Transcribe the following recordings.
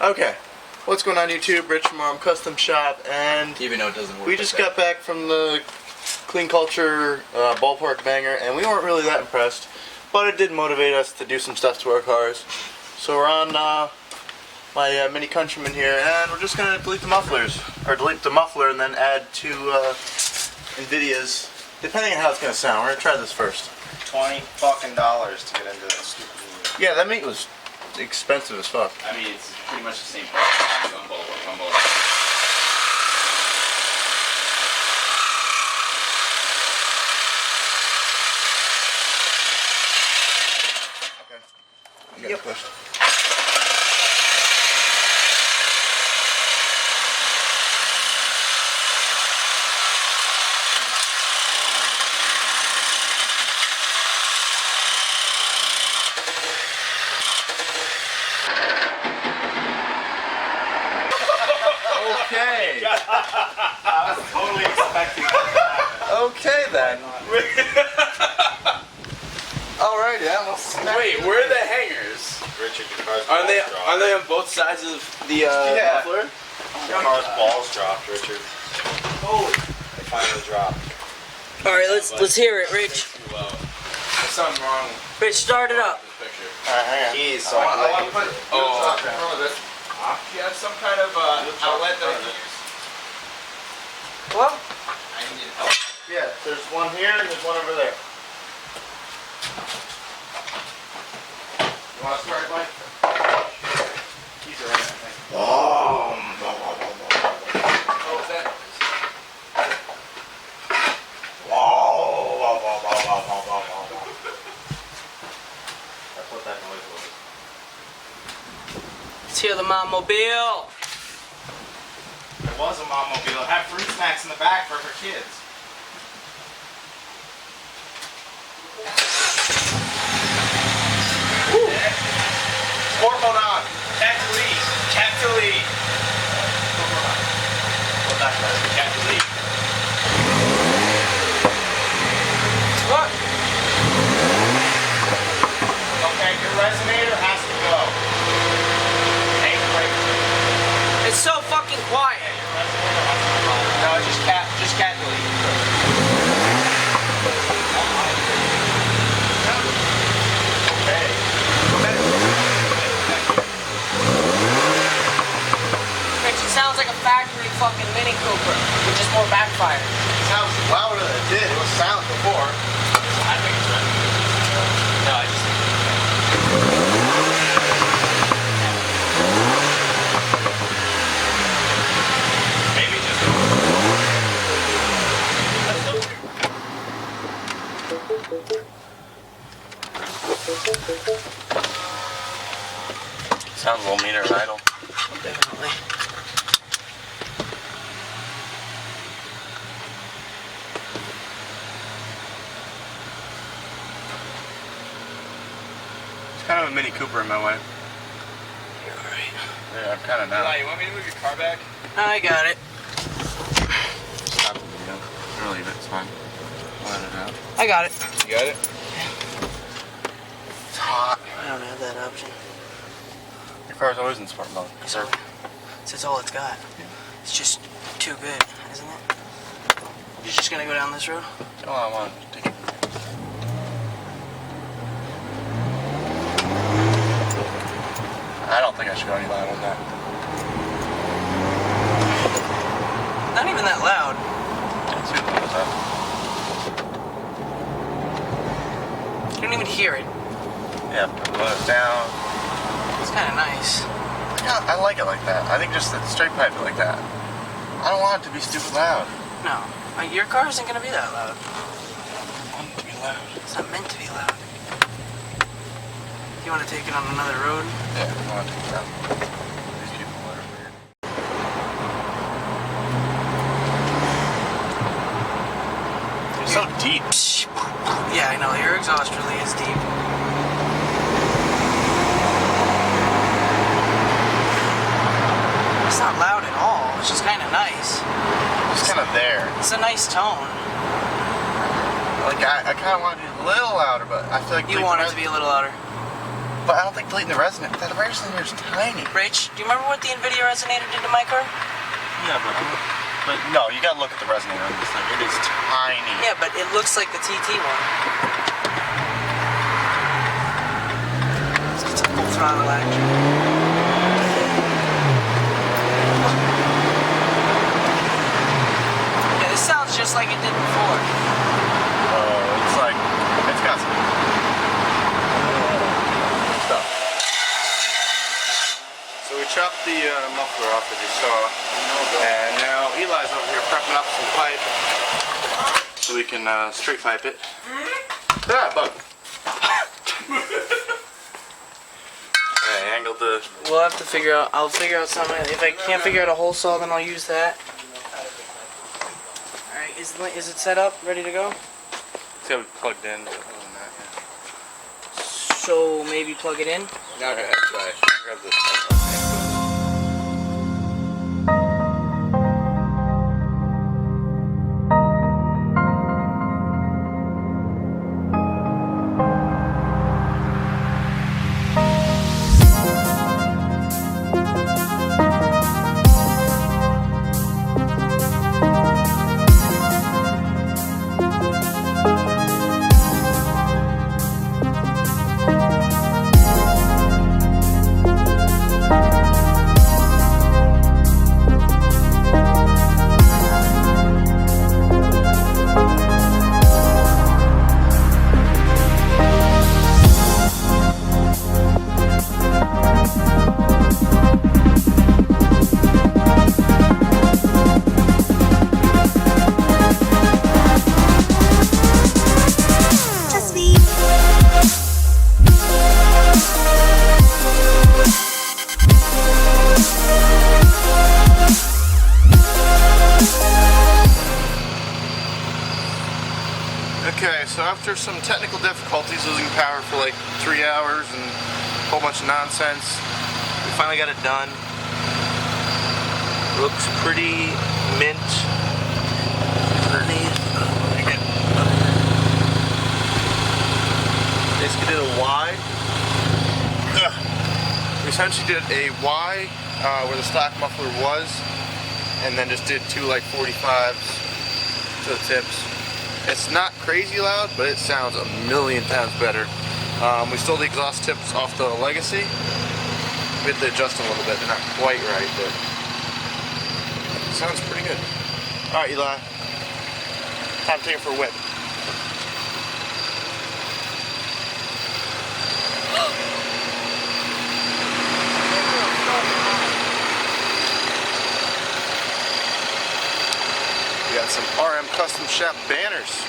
Okay, what's going on YouTube? Rich from Arm Custom Shop, and even though it doesn't work. We just got back from the Clean Culture ballpark banger, and we weren't really that impressed, but it did motivate us to do some stuff to our cars. So we're on my Mini Countryman here, and we're just gonna delete the mufflers, or delete the muffler, and then add two Nvidias, depending on how it's gonna sound. We're gonna try this first. $20 fucking to get into that stupid meat. Yeah, that meat was expensive as fuck. I mean, it's pretty much the same price on both. Okay. You got it pushed. Okay. I was totally expecting that. Okay then. Alrighty, that was. Wait, where are the hangers? Richard, your car's Are they balls on both sides of the Yeah. muffler? Your car's balls dropped, Richard. Holy. They finally dropped. All right, let's hear it, Rich. There's something wrong with Rich, start it up. this picture. Alright, hang on. Keys, so I can let you put Do you have some kind of outlet that I can use? What? I need help. Yeah, there's one here and there's one over there. You want to start, Mike? Keys are in, I think. Oh, what's that? That's what that noise was. Let's hear the Mom-mobile. It was a mom-mobile. It had fruit snacks in the back for her kids. Sport mode on. Capital E. Go back, guys. Capital E. What? Okay, your resonator has to go. Take a break. It's so fucking quiet. Your resonator has to go. No, just cat delete. Okay. Rich, it sounds like a factory fucking Mini Cooper, with just more backfire. It sounds louder than it did. It was silent before. I think it's right. No, I just Maybe just. Sounds a little meaner than idle. Definitely. It's kind of a Mini Cooper in my way. You're alright. Yeah, I'm kind of now. you want me to move your car back? I got it. Stop the video. Or leave it, it's fine. Let it out. I got it. You got it? It's hot. I don't have that option. Your car's always in sport mode. So it's all it's got. It's just too good, isn't it? You're just gonna go down this road? Oh, I want to take it. I don't think I should go any louder than that. Not even that loud. Let's see what goes up. You don't even hear it. Yeah, blow it down. It's kind of nice. Yeah, I like it like that. I think just the straight pipe it like that. I don't want it to be stupid loud. No, your car isn't gonna be that loud. I want it to be loud. It's not meant to be loud. You want to take it on another road? Yeah, I want to take it out. These people are weird. It's so deep. Yeah, I know. Your exhaust really is deep. It's not loud at all. It's just kind of nice. It's kind of there. It's a nice tone. Like I kind of want to be a little louder, but I feel like You want it to be a little louder. But I don't think deleting the resonator. That resonator is tiny. Rich, do you remember what the NVIDIA resonator did to my car? Yeah, but no, you gotta look at the resonator on this thing. It is tiny. Yeah, but it looks like the TT one. It's a full throttle action. Yeah, this sounds just like it did before. It's like, it's got some stuff. So we chopped the muffler off as you saw, and now Eli's over here prepping up some pipe so we can straight pipe it. Ah, bug. I angled the. We'll have to figure out. I'll figure out something. If I can't figure out a hole saw, then I'll use that. All right, is it set up, ready to go? It's gotta be plugged in. But other than that, yeah. So maybe plug it in. Okay, that's right. Grab this. Okay, so after some technical difficulties, losing power for like 3 hours and a whole bunch of nonsense, we finally got it done. Looks pretty mint. Basically did a Y. We essentially did a Y where the stock muffler was, and then just did two like 45s to the tips. It's not crazy loud, but it sounds a million times better. We stole the exhaust tips off the Legacy. We had to adjust them a little bit. They're not quite right, but it sounds pretty good. All right, Eli. Time to take it for a whip. We got some RM custom shop banners.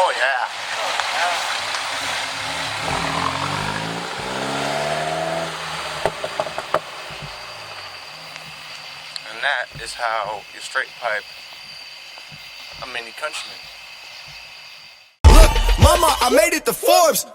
Oh yeah. And that is how you straight pipe a mini Countryman. Look, mama, I made it to Forbes.